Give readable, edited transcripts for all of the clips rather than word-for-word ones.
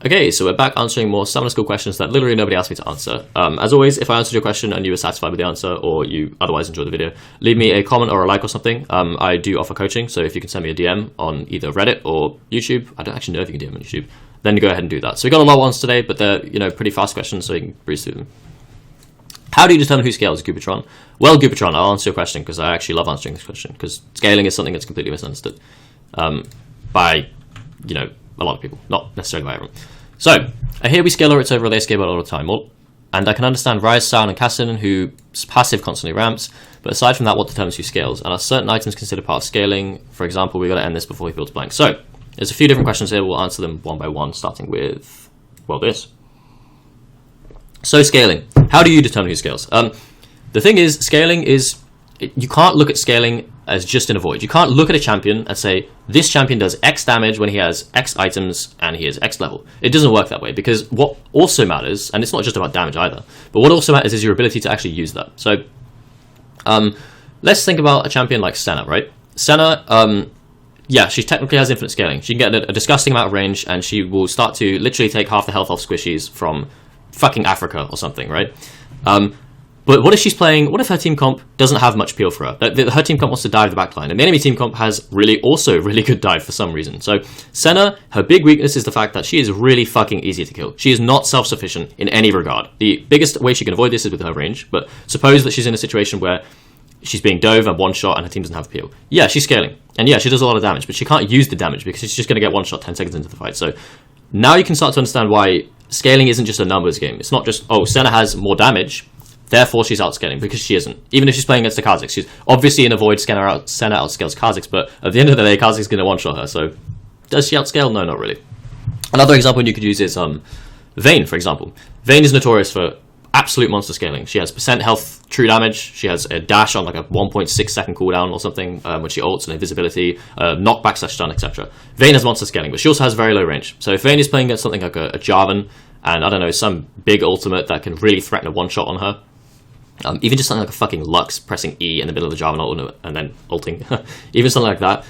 Okay, so we're back answering more summoner school questions that literally nobody asked me to answer. As always, if I answered your question and you were satisfied with the answer or you otherwise enjoyed the video, leave me a comment or a like or something. I do offer coaching, so if you can send me a DM on either Reddit or YouTube, I don't actually know if you can DM on YouTube, then go ahead and do that. So we got a lot of ones today, but they're pretty fast questions, so you can breeze through them. How do you determine who scales, Goopatron? Well, Goopatron, I'll answer your question because I actually love answering this question because scaling is something that's completely misunderstood by, a lot of people, not necessarily by everyone. So, I hear we scale Oryx over a late scale all the time, and I can understand Rise, Sound, and Cassidon, whose passive constantly ramps, but aside from that, what determines who scales? And are certain items considered part of scaling? For example, we've got to end this before he builds blank. So, there's a few different questions here, we'll answer them one by one, starting with, this. So, scaling. How do you determine who scales? The thing is, scaling is, you can't look at scaling as just in a void. You can't look at a champion and say, this champion does X damage when he has X items and he is X level. It doesn't work that way because what also matters, and it's not just about damage either, but what also matters is your ability to actually use that. So, let's think about a champion like Senna, right? Senna, she technically has infinite scaling. She can get a disgusting amount of range and she will start to literally take half the health off squishies from fucking Africa or something, right? But what if she's playing, what if her team comp doesn't have much peel for her? Her team comp wants to dive the backline, and the enemy team comp has really good dive for some reason. So Senna, her big weakness is the fact that she is really fucking easy to kill. She is not self-sufficient in any regard. The biggest way she can avoid this is with her range, but suppose that she's in a situation where she's being dove and one-shot and her team doesn't have peel. Yeah, she's scaling, and yeah, she does a lot of damage, but she can't use the damage because she's just going to get one-shot 10 seconds into the fight. So now you can start to understand why scaling isn't just a numbers game. It's not just, Senna has more damage, therefore she's outscaling, because she isn't. Even if she's playing against the Kha'Zix, she's obviously in a void, Senna outscales Kha'Zix, but at the end of the day, Kha'Zix is going to one-shot her, so does she outscale? No, not really. Another example you could use is Vayne, for example. Vayne is notorious for absolute monster scaling. She has percent health, true damage, she has a dash on like a 1.6 second cooldown or something when she ults, and invisibility, knockback / stun, etc. Vayne has monster scaling, but she also has very low range. So if Vayne is playing against something like a Jarvan, and I don't know, some big ultimate that can really threaten a one-shot on her, even just something like a fucking Lux pressing E in the middle of the Jarvan ult and then ulting, even something like that,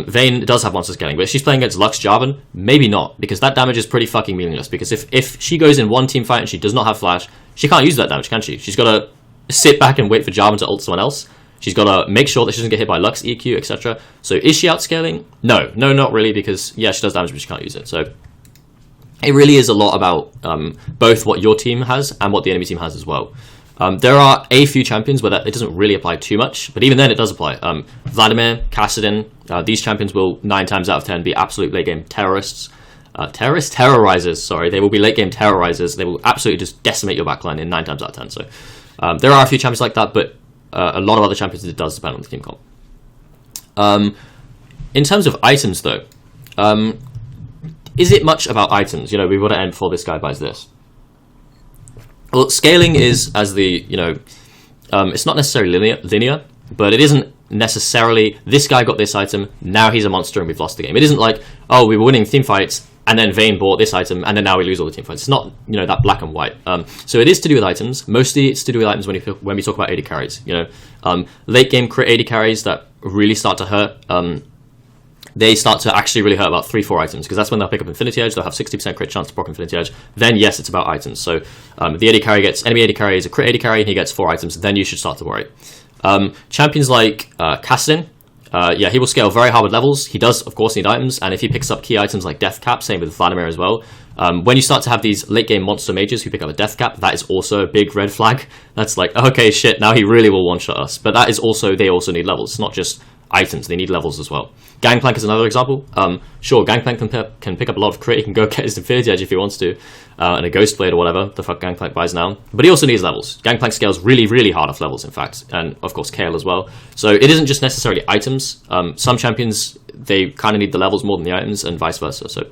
Vayne does have monster scaling, but if she's playing against Lux Jarvan, maybe not, because that damage is pretty fucking meaningless, because if she goes in one team fight and she does not have flash, she can't use that damage, can she? She's got to sit back and wait for Jarvan to ult someone else. She's got to make sure that she doesn't get hit by Lux, EQ, etc. So is she outscaling? No, not really, because yeah, she does damage, but she can't use it. So it really is a lot about both what your team has and what the enemy team has as well. There are a few champions where it doesn't really apply too much, but even then it does apply. Vladimir, Cassidon, these champions will 9 times out of 10 be absolute late game terrorists. Terrorizers, sorry. They will be late game terrorizers. They will absolutely just decimate your backline in 9 times out of 10. So there are a few champions like that, but a lot of other champions, it does depend on the team comp. In terms of items though, is it much about items? We've got to end before this guy buys this. Well, scaling is as the, it's not necessarily linear, but it isn't necessarily, this guy got this item, now he's a monster and we've lost the game. It isn't like, we were winning team fights, and then Vayne bought this item, and then now we lose all the team fights. It's not, that black and white. So it is to do with items. Mostly it's to do with items when we talk about AD carries. Late game crit AD carries that really start to hurt, they start to actually really hurt about 3-4 items, because that's when they'll pick up Infinity Edge, they'll have 60% crit chance to proc Infinity Edge, then yes, it's about items. So the AD carry enemy AD carry is a crit AD carry, and he gets 4 items, then you should start to worry. Champions like Cassidon, he will scale very hard with levels, he does of course need items, and if he picks up key items like Death Cap, same with Vladimir as well, when you start to have these late game monster mages who pick up a Death Cap, that is also a big red flag. That's like, okay shit, now he really will one-shot us, but that is also, they also need levels, it's not just items, they need levels as well. Gangplank is another example. Sure, Gangplank can pick up a lot of crit, he can go get his Infinity Edge if he wants to, and a Ghost Blade or whatever the fuck Gangplank buys now, but he also needs levels. Gangplank scales really hard off levels, in fact, and of course Kale as well. So it isn't just necessarily items. Some champions, they kind of need the levels more than the items, and vice versa. So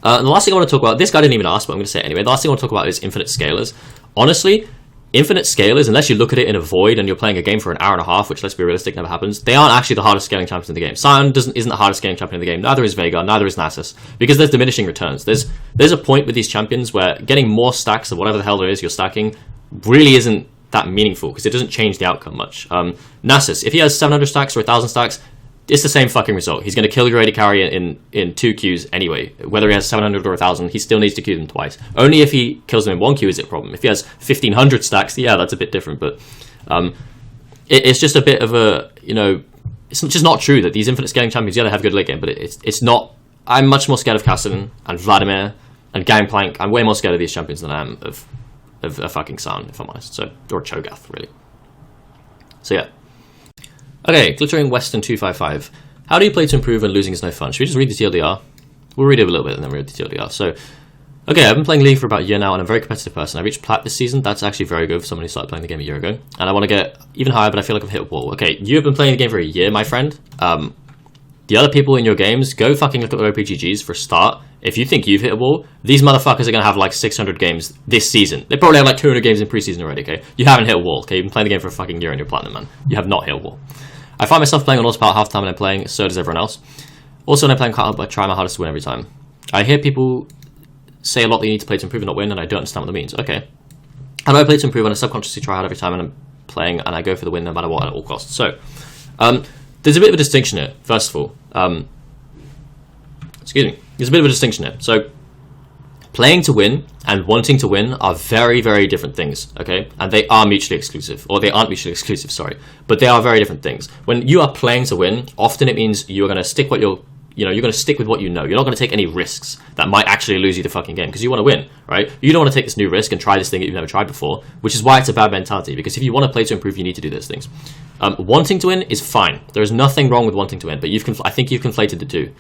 the last thing I want to talk about, this guy didn't even ask, but I'm going to say it anyway, the last thing I want to talk about is infinite scalers. Honestly, infinite scalers, unless you look at it in a void and you're playing a game for an hour and a half, which, let's be realistic, never happens, they aren't actually the hardest scaling champions in the game. Sion isn't the hardest scaling champion in the game, neither is Veigar, neither is Nasus, because there's diminishing returns. There's a point with these champions where getting more stacks of whatever the hell there is you're stacking really isn't that meaningful, because it doesn't change the outcome much. Nasus, if he has 700 stacks or 1,000 stacks, it's the same fucking result. He's going to kill your AD carry in 2 Qs anyway. Whether he has 700 or 1,000, he still needs to Q them twice. Only if he kills them in 1 Q is it a problem. If he has 1,500 stacks, yeah, that's a bit different. But it's just a bit of a, you know, it's just not true that these infinite scaling champions, yeah, they have good late game, but it's not. I'm much more scared of Kassadin and Vladimir and Gangplank. I'm way more scared of these champions than I am of a fucking San, if I'm honest. So, or Cho'Gath, really. So yeah. Okay, Glittering Western 255. How do you play to improve when losing is no fun? Should we just read the TLDR? We'll read it a little bit and then read the TLDR. So, okay, I've been playing League for about a year now and I'm a very competitive person. I reached Plat this season. That's actually very good for someone who started playing the game a year ago. And I want to get even higher, but I feel like I've hit a wall. Okay, you have been playing the game for a year, my friend. The other people in your games, go fucking look at their OPGGs for a start. If you think you've hit a wall, these motherfuckers are going to have like 600 games this season. They probably have like 200 games in preseason already, okay? You haven't hit a wall, okay? You've been playing the game for a fucking year and you're platinum, man. You have not hit a wall. I find myself playing on autopilot half the time when I'm playing, so does everyone else. Also, when I'm playing hard, I try my hardest to win every time. I hear people say a lot that you need to play to improve and not win, and I don't understand what that means. Okay. How do I play to improve when I subconsciously try hard every time when I'm playing and I go for the win no matter what at all costs? So, there's a bit of a distinction here, first of all. There's a bit of a distinction here. So, playing to win and wanting to win are very, very different things, okay? And they are mutually exclusive, or they aren't mutually exclusive, sorry. But they are very different things. When you are playing to win, often it means you're going to stick you're going to stick with what you know. You're not going to take any risks that might actually lose you the fucking game because you want to win, right? You don't want to take this new risk and try this thing that you've never tried before, which is why it's a bad mentality, because if you want to play to improve, you need to do those things. Wanting to win is fine. There is nothing wrong with wanting to win, but I think you've conflated the two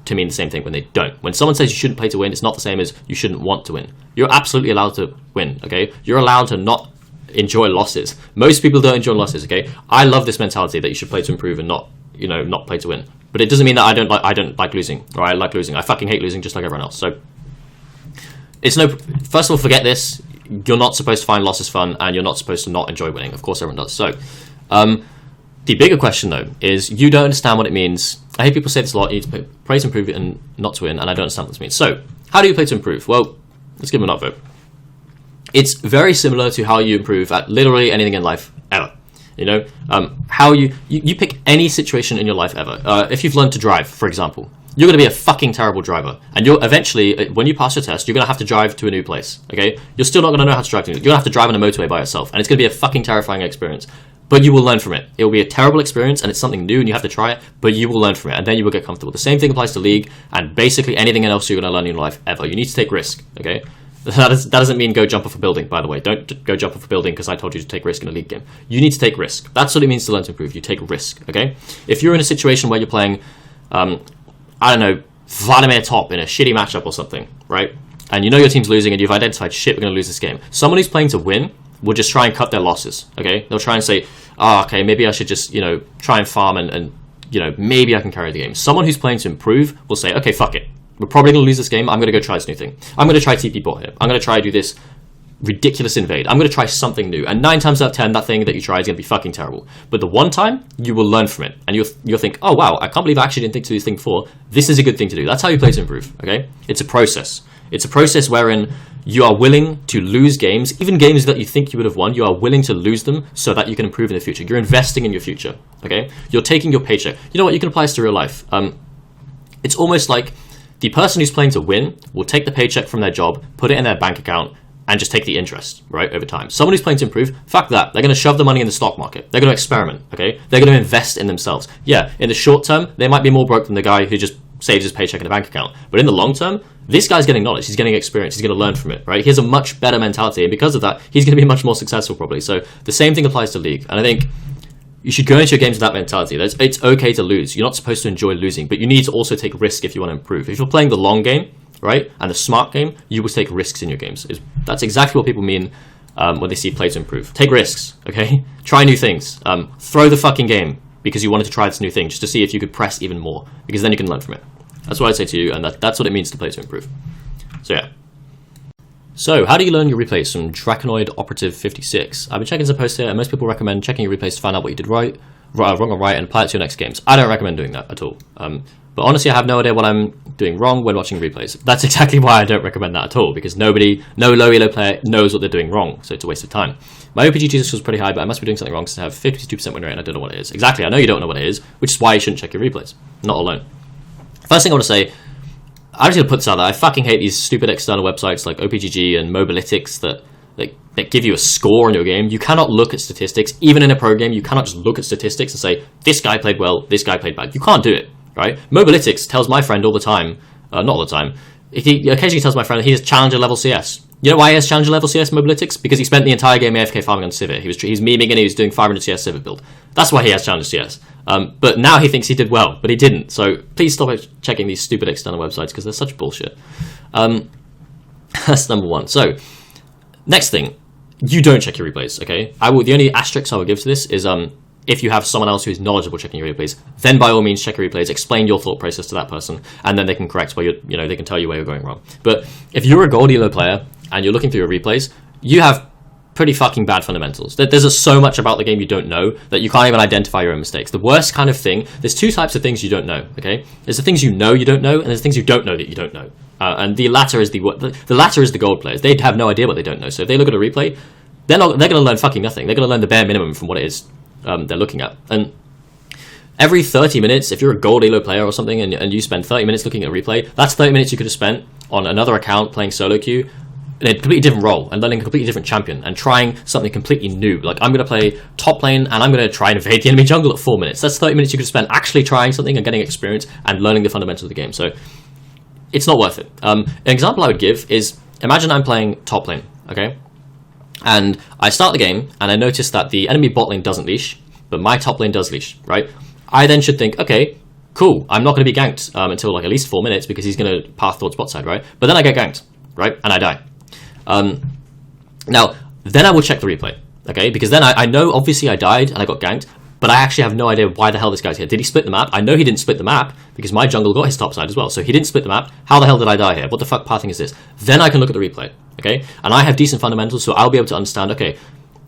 to mean the same thing when they don't. When someone says you shouldn't play to win, it's not the same as you shouldn't want to win. You're absolutely allowed to win, okay? You're allowed to not enjoy losses. Most people don't enjoy losses, okay? I love this mentality that you should play to improve and not play to win. But it doesn't mean that I don't like losing, or I like losing. I fucking hate losing just like everyone else. So it's first of all, forget this. You're not supposed to find losses fun, and you're not supposed to not enjoy winning. Of course everyone does. So the bigger question though is you don't understand what it means. I hear people say this a lot, you need to play to improve and not to win, and I don't understand what this means. So how do you play to improve? Well, let's give them an upvote. It's very similar to how you improve at literally anything in life ever. You know, how you pick any situation in your life ever. If you've learned to drive, for example, you're going to be a fucking terrible driver. And you're eventually, when you pass your test, you're going to have to drive to a new place, okay? You're still not going to know how to drive to You're going to have to drive on a motorway by yourself. And it's going to be a fucking terrifying experience. But you will learn from it. It will be a terrible experience, and it's something new, and you have to try it, but you will learn from it, and then you will get comfortable. The same thing applies to League, and basically anything else you're going to learn in your life ever. You need to take risk, okay? That doesn't mean go jump off a building, by the way. Don't go jump off a building because I told you to take risk in a League game. You need to take risk. That's what it means to learn to improve. You take risk, okay? If you're in a situation where you're playing, I don't know, Vladimir top in a shitty matchup or something, right? And you know your team's losing and you've identified, shit, we're going to lose this game. Someone who's playing to win will just try and cut their losses, okay? They'll try and say, okay, maybe I should just, try and farm and maybe I can carry the game. Someone who's playing to improve will say, okay, fuck it. We're probably going to lose this game. I'm going to go try this new thing. I'm going to try TP bot here. I'm going to try do this ridiculous invade. I'm going to try something new. And 9 times out of 10, that thing that you try is going to be fucking terrible. But the one time, you will learn from it. And you'll think, oh, wow, I can't believe I actually didn't think to do this thing before. This is a good thing to do. That's how you play to improve, okay? It's a process. It's a process wherein you are willing to lose games, even games that you think you would have won, you are willing to lose them so that you can improve in the future. You're investing in your future, okay? You're taking your paycheck. You know what? You can apply this to real life. It's almost like the person who's playing to win will take the paycheck from their job, put it in their bank account, and just take the interest, right, over time. Someone who's playing to improve, fuck that. They're going to shove the money in the stock market. They're going to experiment, okay? They're going to invest in themselves. Yeah, in the short term, they might be more broke than the guy who just saves his paycheck in a bank account. But in the long term, this guy's getting knowledge. He's getting experience. He's going to learn from it, right? He has a much better mentality, and because of that, he's going to be much more successful, probably. So the same thing applies to League. And I think you should go into your games with that mentality. It's okay to lose. You're not supposed to enjoy losing, but you need to also take risk if you want to improve. If you're playing the long game, right, and the smart game, you will take risks in your games. That's exactly what people mean when they see play to improve. Take risks, okay? Try new things. Throw the fucking game because you wanted to try this new thing just to see if you could press even more, because then you can learn from it. That's what I'd say to you, and that's what it means to play to improve. So yeah. So, how do you learn your replays from Draconoid Operative 56? I've been checking some posts here, and most people recommend checking your replays to find out what you did wrong or right, and apply it to your next games. I don't recommend doing that at all. But honestly, I have no idea what I'm doing wrong when watching replays. That's exactly why I don't recommend that at all, because no low elo player knows what they're doing wrong, so it's a waste of time. My OPGG was pretty high, but I must be doing something wrong because I have 52% win rate and I don't know what it is. Exactly, I know you don't know what it is, which is why you shouldn't check your replays. Not alone. First thing I want to say, I'm just going to put this out there, I fucking hate these stupid external websites like OPGG and Mobalytics that give you a score on your game. You cannot look at statistics. Even in a pro game, you cannot just look at statistics and say, this guy played well, this guy played bad. You can't do it, right? Mobalytics tells my friend all the time, not all the time, he occasionally tells my friend he has Challenger level CS. You know why he has Challenger level CS Mobalytics? Because he spent the entire game AFK farming on Civet. He's memeing and he was doing 500 CS Civet build. That's why he has Challenger CS. But now he thinks he did well, but he didn't. So please stop checking these stupid external websites because they're such bullshit. That's number one. So, next thing, you don't check your replays, okay? The only asterisk I would give to this is if you have someone else who is knowledgeable checking your replays, then by all means check your replays, explain your thought process to that person, and then they can correct where they can tell you where you're going wrong. But if you're a gold elo player and you're looking through your replays, you have pretty fucking bad fundamentals. There's so much about the game you don't know that you can't even identify your own mistakes. The worst kind of thing, there's two types of things you don't know, okay? There's the things you know don't know, and there's things you don't know that you don't know. And the latter is the gold players. They have no idea what they don't know. So if they look at a replay, they're going to learn fucking nothing. They're going to learn the bare minimum from what it is they're looking at. And every 30 minutes, if you're a gold elo player or something and you spend 30 minutes looking at a replay, that's 30 minutes you could have spent on another account playing solo queue in a completely different role and learning a completely different champion and trying something completely new. Like, I'm going to play top lane and I'm going to try and invade the enemy jungle at 4 minutes. That's 30 minutes you could spend actually trying something and getting experience and learning the fundamentals of the game. So it's not worth it. An example I would give is, imagine I'm playing top lane, okay? And I start the game and I notice that the enemy bot lane doesn't leash, but my top lane does leash, right? I then should think, okay, cool, I'm not going to be ganked until like at least 4 minutes because he's going to path towards bot side, right? But then I get ganked, right? And I die. Now, then I will check the replay, okay? Because then I know obviously I died and I got ganked, but I actually have no idea why the hell this guy's here. Did he split the map? I know he didn't split the map because my jungle got his top side as well. So he didn't split the map. How the hell did I die here? What the fuck pathing is this? Then I can look at the replay, okay? And I have decent fundamentals, so I'll be able to understand, okay,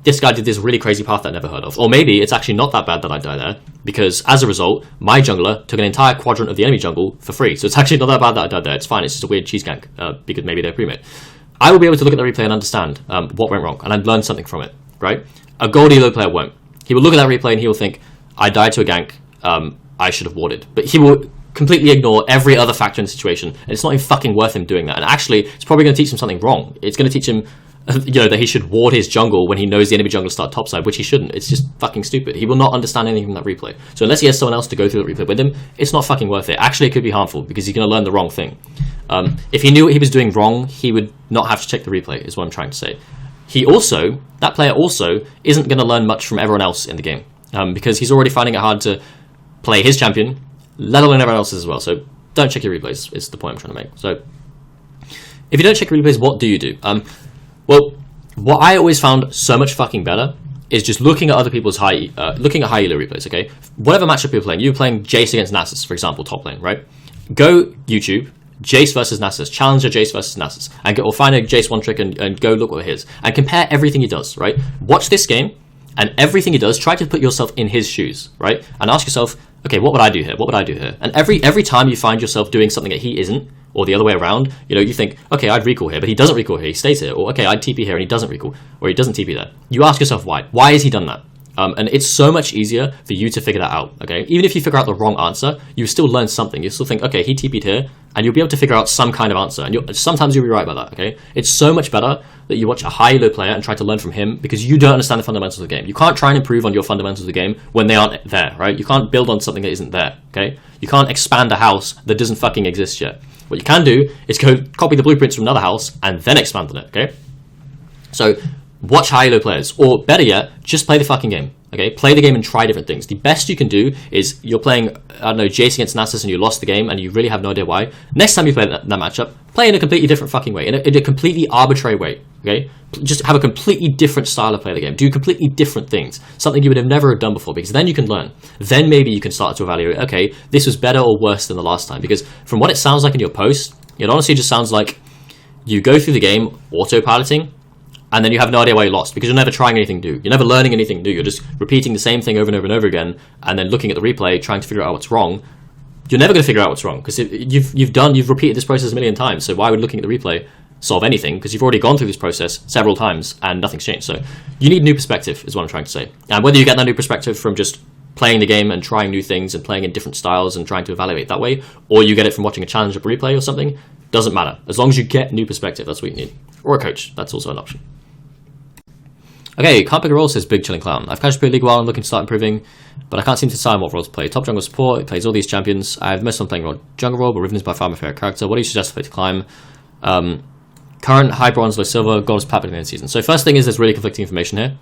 this guy did this really crazy path that I never heard of. Or maybe it's actually not that bad that I die there, because as a result, my jungler took an entire quadrant of the enemy jungle for free. So it's actually not that bad that I died there. It's fine. It's just a weird cheese gank because maybe they're pre-made. I will be able to look at the replay and understand what went wrong, and I'd learn something from it, right? A gold elo player won't. He will look at that replay and he will think, I died to a gank, I should have warded. But he will completely ignore every other factor in the situation, and it's not even fucking worth him doing that. And actually, it's probably going to teach him something wrong. It's going to teach him, that he should ward his jungle when he knows the enemy jungle start topside, which he shouldn't. It's just fucking stupid. He will not understand anything from that replay. So unless he has someone else to go through the replay with him, it's not fucking worth it. Actually, it could be harmful because he's going to learn the wrong thing. If he knew what he was doing wrong, he would not have to check the replay, is what I'm trying to say. That player also isn't going to learn much from everyone else in the game. Because he's already finding it hard to play his champion, let alone everyone else's as well. So don't check your replays, is the point I'm trying to make. So if you don't check your replays, what do you do? Well, what I always found so much fucking better is just looking at other people's high elo replays, okay? Whatever matchup you're playing Jace against Nasus, for example, top lane, right? Go YouTube, Jace versus Nasus, Challenger Jace versus Nasus, or find a Jace one trick and go look what it is, and compare everything he does, right? Watch this game, and everything he does, try to put yourself in his shoes, right? And ask yourself, okay, what would I do here? What would I do here? And every time you find yourself doing something that he isn't, or the other way around, you think, okay, I'd recall here, but he doesn't recall here, he stays here. Or, okay, I'd TP here and he doesn't recall, or he doesn't TP there. You ask yourself why. Why has he done that? And it's so much easier for you to figure that out, okay? Even if you figure out the wrong answer, you still learn something. You still think, okay, he TP'd here, and you'll be able to figure out some kind of answer. And sometimes you'll be right about that, okay? It's so much better that you watch a high elo player and try to learn from him because you don't understand the fundamentals of the game. You can't try and improve on your fundamentals of the game when they aren't there, right? You can't build on something that isn't there, okay? You can't expand a house that doesn't fucking exist yet. What you can do is go copy the blueprints from another house and then expand on it, okay? So watch high elo players, or better yet, just play the fucking game. Okay, play the game and try different things. The best you can do is you're playing, I don't know, Jace against Nasus and you lost the game and you really have no idea why. Next time you play that matchup, play in a completely different fucking way, in a completely arbitrary way, okay? Just have a completely different style of play the game. Do completely different things, something you would have never done before, because then you can learn. Then maybe you can start to evaluate, okay, this was better or worse than the last time, because from what it sounds like in your post, it honestly just sounds like you go through the game autopiloting, and then you have no idea why you lost, because you're never trying anything new. You're never learning anything new. You're just repeating the same thing over and over and over again, and then looking at the replay, trying to figure out what's wrong. you're never going to figure out what's wrong, because you've repeated this process a million times. So why would looking at the replay solve anything? Because you've already gone through this process several times and nothing's changed. So you need new perspective, is what I'm trying to say. And whether you get that new perspective from just playing the game and trying new things and playing in different styles and trying to evaluate that way, or you get it from watching a challenge up replay or something, doesn't matter. As long as you get new perspective, that's what you need. Or a coach, that's also an option. Okay, can't pick a role, says Big Chilling Clown. I've casually played League while I'm looking to start improving, but I can't seem to decide what role to play. Top jungle support, it plays all these champions. I've missed on playing jungle role, but Riven is by far my favorite character. What do you suggest to play to climb? Current high bronze, low silver, gold is platinum in the season. So first thing is there's really conflicting information here.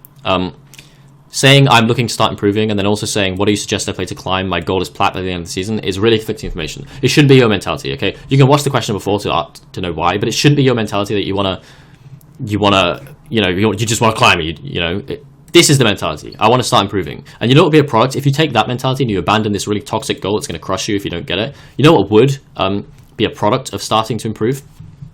Saying I'm looking to start improving, and then also saying what do you suggest I play to climb? My goal is plat at the end of the season is really conflicting information. It shouldn't be your mentality, okay? You can watch the question before to know why, but it shouldn't be your mentality that you just want to climb. This is the mentality. I want to start improving. And you know what would be a product? If you take that mentality and you abandon this really toxic goal that's going to crush you if you don't get it, you know what would be a product of starting to improve?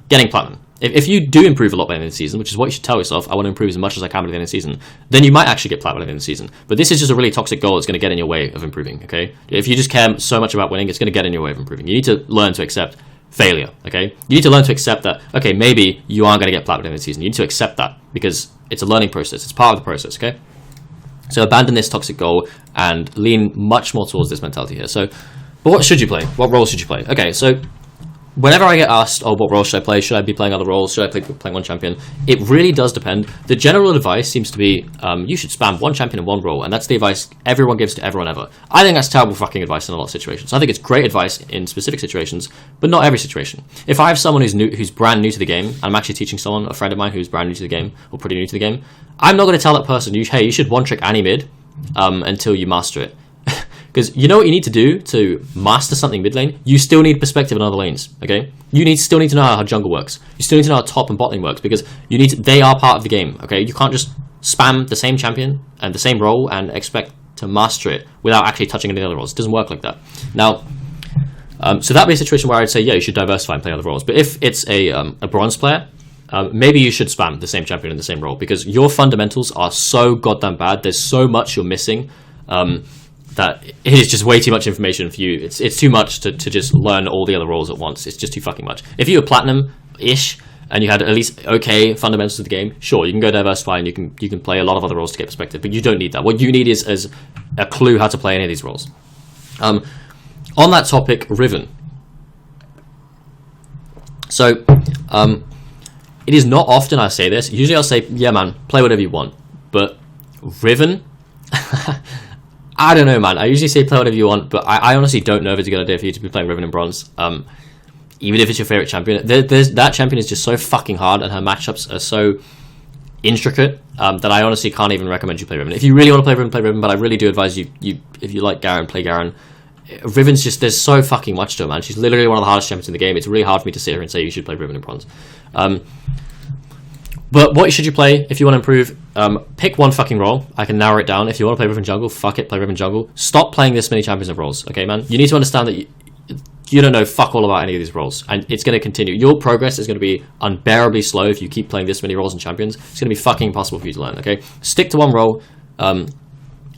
Getting platinum. If you do improve a lot by the end of the season, which is what you should tell yourself, I want to improve as much as I can by the end of the season, then you might actually get platinum by the end of the season. But this is just a really toxic goal that's going to get in your way of improving, okay? If you just care so much about winning, it's going to get in your way of improving. You need to learn to accept failure, okay? You need to learn to accept that, okay, maybe you aren't going to get platinum by the end of the season. You need to accept that because it's a learning process. It's part of the process, okay? So abandon this toxic goal and lean much more towards this mentality here. So, but what should you play? What role should you play? Okay, so whenever I get asked, oh, what role should I play? Should I be playing other roles? Should I play playing one champion? It really does depend. The general advice seems to be you should spam one champion and one role, and that's the advice everyone gives to everyone ever. I think that's terrible fucking advice in a lot of situations. I think it's great advice in specific situations, but not every situation. If I have someone who's brand new to the game, and I'm actually teaching someone, a friend of mine who's brand new to the game, or pretty new to the game, I'm not going to tell that person, hey, you should one-trick Annie mid until you master it. Because you know what you need to do to master something mid lane? You still need perspective in other lanes, okay? You still need to know how jungle works. You still need to know how top and bot lane works, because they are part of the game, okay? You can't just spam the same champion and the same role and expect to master it without actually touching any other roles. It doesn't work like that. Now, so that'd be a situation where I'd say, yeah, you should diversify and play other roles. But if it's a bronze player, maybe you should spam the same champion in the same role, because your fundamentals are so goddamn bad. There's so much you're missing. That it is just way too much information for you. It's too much to just learn all the other roles at once. It's just too fucking much. If you were platinum-ish and you had at least okay fundamentals of the game, sure, you can go diversify and you can play a lot of other roles to get perspective, but you don't need that. What you need is a clue how to play any of these roles. On that topic, Riven. So, it is not often I say this. Usually I'll say, yeah man, play whatever you want. But Riven... I don't know, man. I usually say play whatever you want, but I honestly don't know if it's a good idea for you to be playing Riven in bronze. Even if it's your favorite champion, that champion is just so fucking hard, and her matchups are so intricate that I honestly can't even recommend you play Riven. If you really want to play Riven, but I really do advise you if you like Garen, play Garen. Riven's just, there's so fucking much to her, man. She's literally one of the hardest champions in the game. It's really hard for me to sit here and say you should play Riven in bronze. But what should you play if you want to improve? Pick one fucking role. I can narrow it down. If you want to play Riven jungle, fuck it, play Riven jungle. Stop playing this many champions of roles, okay, man? You need to understand that you don't know fuck all about any of these roles, and it's going to continue. Your progress is going to be unbearably slow if you keep playing this many roles and champions. It's going to be fucking impossible for you to learn, okay? Stick to one role.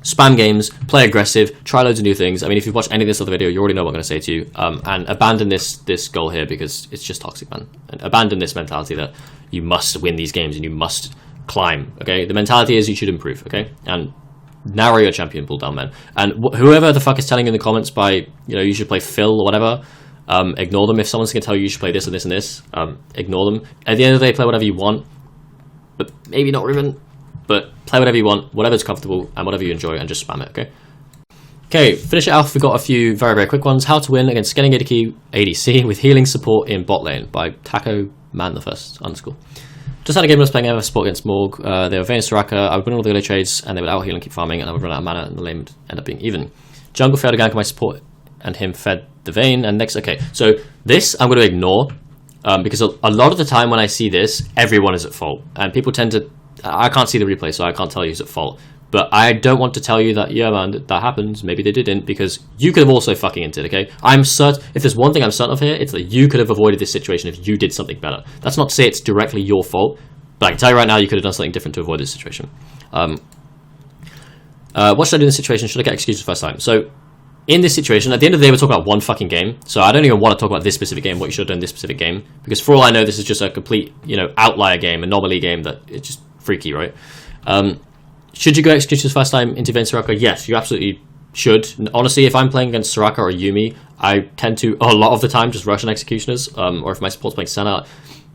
Spam games, play aggressive, try loads of new things. I mean, if you've watched any of this other video, you already know what I'm going to say to you. And abandon this goal here, because it's just toxic, man. And abandon this mentality that you must win these games and you must climb, okay? The mentality is you should improve, okay? And narrow your champion pool down, man. And whoever the fuck is telling you in the comments by, you should play Phil or whatever, ignore them. If someone's going to tell you should play this and this and this, ignore them. At the end of the day, play whatever you want, but maybe not Riven. But play whatever you want, whatever's comfortable, and whatever you enjoy, and just spam it, okay? Okay, finish it off. We've got a few very, very quick ones. How to win against getting ADC with healing support in bot lane by Taco Man the First _. Just had a game I was playing ever support against Morg. They were Vayne Soraka. I would win all the early trades, and they would out heal and keep farming, and I would run out of mana, and the lane would end up being even. Jungle failed to gank my support, and him fed the Vayne, and next, okay. So this I'm going to ignore, because a lot of the time when I see this, everyone is at fault, and people tend to. I can't see the replay, so I can't tell you who's at fault. But I don't want to tell you that, yeah, man, that happens. Maybe they didn't, because you could have also fucking entered, okay? I'm certain, if there's one thing I'm certain of here, it's that you could have avoided this situation if you did something better. That's not to say it's directly your fault, but I can tell you right now, you could have done something different to avoid this situation. What should I do in this situation? Should I get excused the first time? So, in this situation, at the end of the day, we're talking about one fucking game. So I don't even want to talk about this specific game, what you should have done in this specific game, because for all I know, this is just a complete, outlier game, anomaly game that it's just freaky, right? Should you go executions first time into Vayne Soraka? Yes, you absolutely should. Honestly, if I'm playing against Soraka or Yuumi, I tend to, a lot of the time, just rush on executioners, or if my support's playing Senna,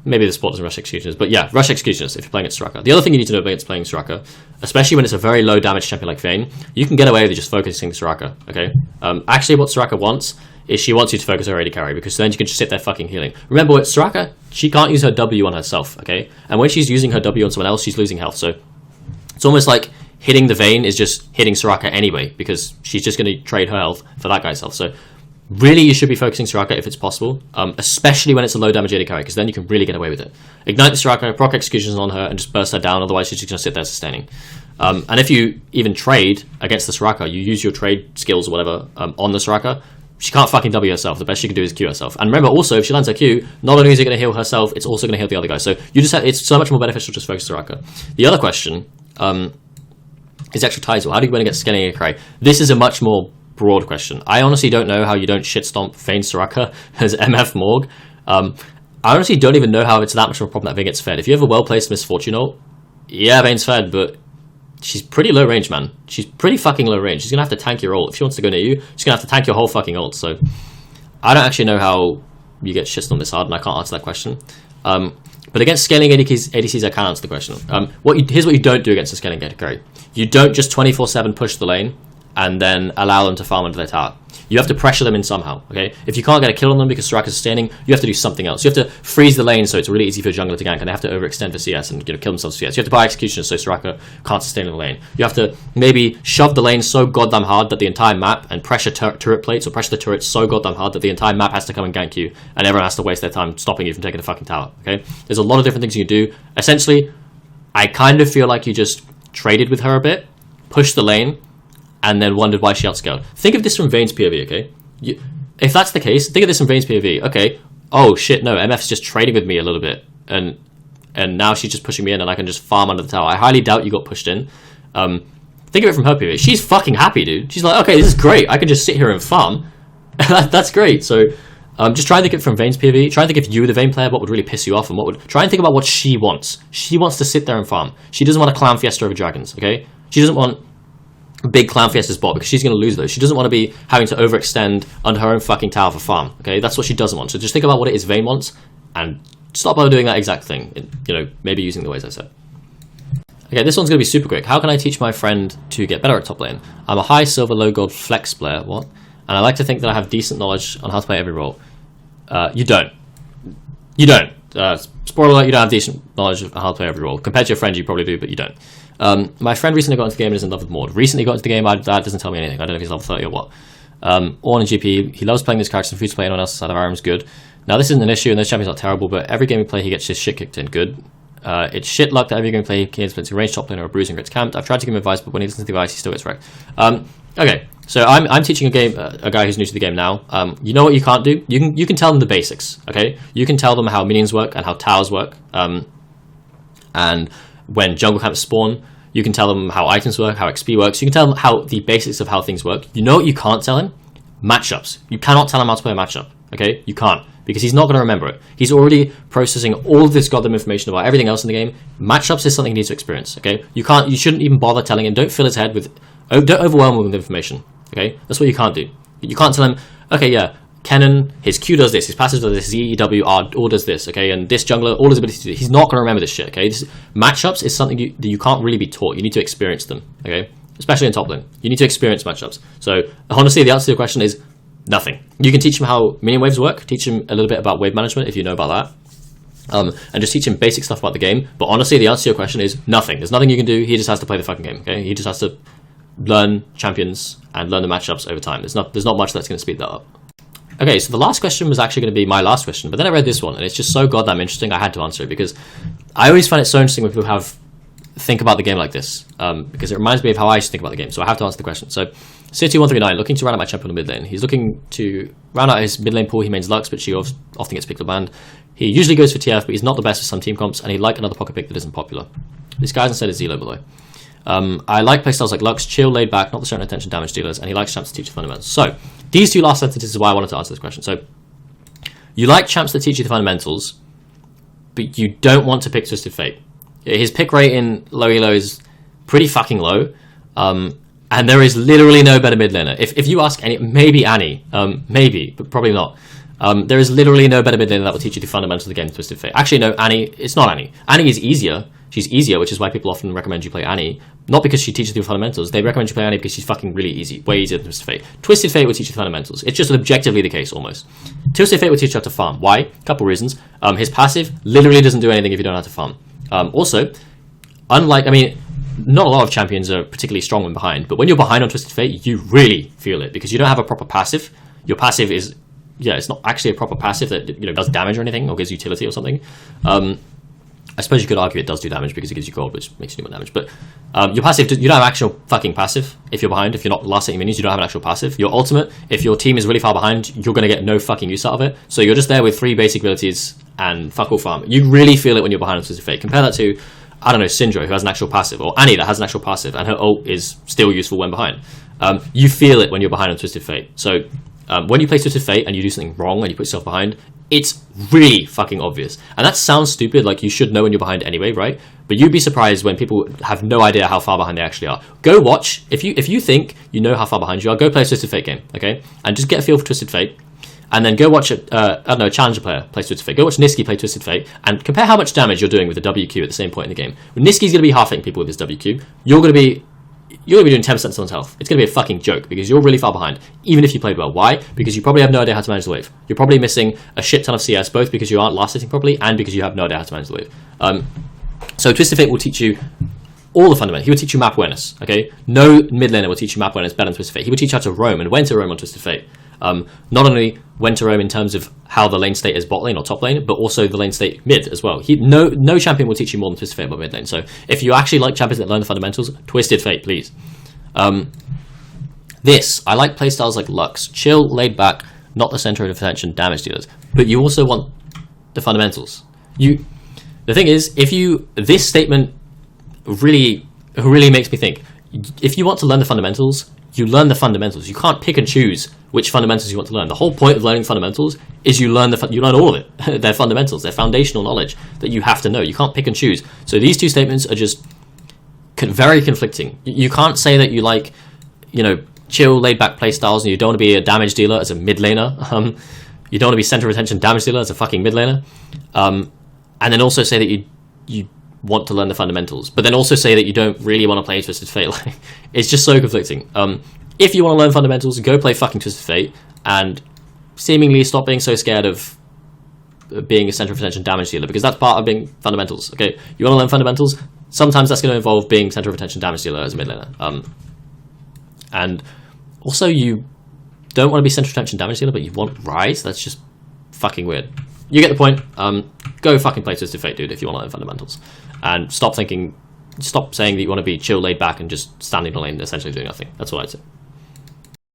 maybe the support doesn't rush executioners, but yeah, rush executioners if you're playing against Soraka. The other thing you need to know against playing Soraka, especially when it's a very low damage champion like Vayne, you can get away with just focusing Soraka, okay? Actually, what Soraka wants is she wants you to focus her AD carry, because then you can just sit there fucking healing. Remember, with Soraka, she can't use her W on herself, okay? And when she's using her W on someone else, she's losing health, so it's almost like hitting the Vayne is just hitting Soraka anyway, because she's just going to trade her health for that guy's health, so really, you should be focusing Soraka if it's possible, especially when it's a low damage AD carry, because then you can really get away with it. Ignite the Soraka, proc executions on her, and just burst her down, otherwise she's just going to sit there sustaining. And if you even trade against the Soraka, you use your trade skills or whatever on the Soraka, she can't fucking W herself. The best she can do is Q herself. And remember, also, if she lands her Q, not only is it going to heal herself, it's also going to heal the other guy. So you just have, it's so much more beneficial to just focus Soraka. The other question is actually ties. Well, how do you win against scaling AD carry? This is a much more broad question. I honestly don't know how you don't shit stomp Vayne Soraka as MF Morg. I honestly don't even know how it's that much of a problem that Vayne gets fed. If you have a well-placed Misfortune ult, yeah, Vayne's fed, but she's pretty low range, man. She's pretty fucking low range. She's gonna have to tank your ult. If she wants to go near you, she's gonna have to tank your whole fucking ult. So I don't actually know how you get shit stomped this hard, and I can't answer that question. But against scaling ADCs, I can answer the question. Here's what you don't do against a scaling AD carry. You don't just 24/7 push the lane and then allow them to farm under their tower. You have to pressure them in somehow, okay? If you can't get a kill on them because Soraka's sustaining, you have to do something else. You have to freeze the lane so it's really easy for a jungler to gank, and they have to overextend for CS and kill themselves for CS. You have to buy executioners so Soraka can't sustain in the lane. You have to maybe shove the lane so goddamn hard that the entire map, and pressure turret plates, or pressure the turrets so goddamn hard that the entire map has to come and gank you, and everyone has to waste their time stopping you from taking the fucking tower, okay? There's a lot of different things you can do. Essentially, I kind of feel like you just traded with her a bit, pushed the lane, and then wondered why she outscaled. Think of this from Vayne's POV, okay? If that's the case, think of this from Vayne's POV. Okay, oh shit, no, MF's just trading with me a little bit, and now she's just pushing me in, and I can just farm under the tower. I highly doubt you got pushed in. Think of it from her POV. She's fucking happy, dude. She's like, okay, this is great. I can just sit here and farm. That's great. So just try and think of it from Vayne's POV. Try and think if you were the Vayne player, what would really piss you off, and what would... Try and think about what she wants. She wants to sit there and farm. She doesn't want a clown fiesta over dragons, okay? She doesn't want big clown fiestas bot, because she's going to lose those. She doesn't want to be having to overextend under her own fucking tower for farm, okay? That's what she doesn't want. So just think about what it is Vayne wants, and stop by doing that exact thing. Maybe using the ways I said. Okay, this one's going to be super quick. How can I teach my friend to get better at top lane? I'm a high silver, low gold flex player, what? And I like to think that I have decent knowledge on how to play every role. You don't. You don't. Spoiler alert, you don't have decent knowledge of how to play every role. Compared to your friend, you probably do, but you don't. My friend recently got into the game and is in love with Mord. Recently got into the game, that doesn't tell me anything. I don't know if he's level 30 or what. Ornn in GP, he loves playing this character and refused to play anyone else's side of Aram's good. Now this isn't an issue and this champion's not terrible, but every game we play he gets his shit kicked in. Good. It's shit luck that every game we play he gets into range top lane or a bruising gets camped. I've tried to give him advice, but when he listens to the advice, he still gets wrecked. Okay, so I'm teaching a guy who's new to the game now. You know what you can't do? You can tell them the basics, okay? You can tell them how minions work and how towers work. And when jungle camps spawn, you can tell them how items work, how XP works. You can tell them how the basics of how things work. You know what you can't tell him? Matchups. You cannot tell him how to play a matchup, okay? You can't, because he's not going to remember it. He's already processing all of this goddamn information about everything else in the game. Matchups is something he needs to experience, okay? You shouldn't even bother telling him. Don't fill his head with, don't overwhelm him with information, okay? That's what you can't do. You can't tell him, okay, yeah, Kennen, his Q does this, his passive does this, his EW all does this, okay, and this jungler, all his abilities to do. He's not going to remember this shit, okay? Matchups is something that you can't really be taught. You need to experience them, okay? Especially in top lane. You need to experience matchups. So, honestly, the answer to your question is nothing. You can teach him how minion waves work, teach him a little bit about wave management if you know about that, and just teach him basic stuff about the game. But honestly, the answer to your question is nothing. There's nothing you can do. He just has to play the fucking game, okay? He just has to learn champions and learn the matchups over time. There's not much that's going to speed that up. Okay, so the last question was actually going to be my last question, but then I read this one, and it's just so goddamn interesting, I had to answer it, because I always find it so interesting when people think about the game like this, because it reminds me of how I used to think about the game, so I have to answer the question. So, City139, looking to round out my champion in the mid lane. He's looking to round out his mid lane pool. He mains Lux, but she often gets picked or banned. He usually goes for TF, but he's not the best for some team comps, and he'd like another pocket pick that isn't popular. This guy's instead is Zelo below. I like playstyles like Lux, chill, laid back, not the certain attention damage dealers, and he likes champs to teach the fundamentals. So these two last sentences is why I wanted to answer this question. So you like champs that teach you the fundamentals, but you don't want to pick Twisted Fate. His pick rate in low elo is pretty fucking low, and there is literally no better mid laner. If you ask any, maybe Annie, maybe, but probably not. There is literally no better mid laner that will teach you the fundamentals of the game than Twisted Fate. Actually, no, Annie, it's not Annie. Annie is easier. She's easier, which is why people often recommend you play Annie. Not because she teaches you the fundamentals. They recommend you play Annie because she's fucking really easy. Way easier than Twisted Fate. Twisted Fate will teach you the fundamentals. It's just objectively the case, almost. Twisted Fate will teach you how to farm. Why? Couple reasons. His passive literally doesn't do anything if you don't know how to farm. Also, unlike, I mean, not a lot of champions are particularly strong when behind, but when you're behind on Twisted Fate, you really feel it because you don't have a proper passive. Your passive is, it's not actually a proper passive that does damage or anything or gives utility or something. I suppose you could argue it does do damage because it gives you gold, which makes you do more damage. But your passive, you don't have actual fucking passive if you're behind. If you're not last 8 minions, you don't have an actual passive. Your ultimate, if your team is really far behind, you're going to get no fucking use out of it. So you're just there with 3 basic abilities and fuck all farm. You really feel it when you're behind on Twisted Fate. Compare that to, I don't know, Syndra, who has an actual passive, or Annie that has an actual passive, and her ult is still useful when behind. You feel it when you're behind on Twisted Fate. So when you play Twisted Fate and you do something wrong and you put yourself behind, it's really fucking obvious. And that sounds stupid, like you should know when you're behind anyway, right? But you'd be surprised when people have no idea how far behind they actually are. Go watch, if you think you know how far behind you are, go play a Twisted Fate game, okay? And just get a feel for Twisted Fate. And then go watch a challenger player play Twisted Fate. Go watch Niski play Twisted Fate and compare how much damage you're doing with the WQ at the same point in the game. When Niski's going to be half-hitting people with his WQ, you're going to be doing 10% of someone's health. It's going to be a fucking joke because you're really far behind, even if you played well. Why? Because you probably have no idea how to manage the wave. You're probably missing a shit ton of CS, both because you aren't last hitting properly and because you have no idea how to manage the wave. So Twisted Fate will teach you all the fundamentals. He will teach you map awareness, okay? No mid laner will teach you map awareness better than Twisted Fate. He will teach you how to roam and when to roam on Twisted Fate. Not only when to roam in terms of how the lane state is bot lane or top lane, but also the lane state mid as well. No champion will teach you more than Twisted Fate about mid lane. So if you actually like champions that learn the fundamentals, Twisted Fate, please. I like playstyles like Lux, chill, laid back, not the center of attention, damage dealers. But you also want the fundamentals. The thing is, this statement really makes me think. If you want to learn the fundamentals, you learn the fundamentals. You can't pick and choose which fundamentals you want to learn. The whole point of learning fundamentals is you learn all of it. They're fundamentals. They're foundational knowledge that you have to know. You can't pick and choose. So these two statements are just very conflicting. You can't say that you like, chill, laid back play styles and you don't want to be a damage dealer as a mid laner. You don't want to be center of attention damage dealer as a fucking mid laner. And then also say that you want to learn the fundamentals, but then also say that you don't really want to play Twisted Fate. It's just so conflicting. If you want to learn fundamentals, go play fucking Twisted Fate and seemingly stop being so scared of being a center of attention damage dealer, because that's part of being fundamentals. Okay, you want to learn fundamentals, sometimes that's going to involve being center of attention damage dealer as a mid laner. And also you don't want to be center of attention damage dealer, but you want Rise. That's just fucking weird. You get the point. Go fucking play Twisted Fate, dude, if you want to learn fundamentals. And stop saying that you want to be chill, laid back, and just standing in the lane, essentially doing nothing. That's what I'd say.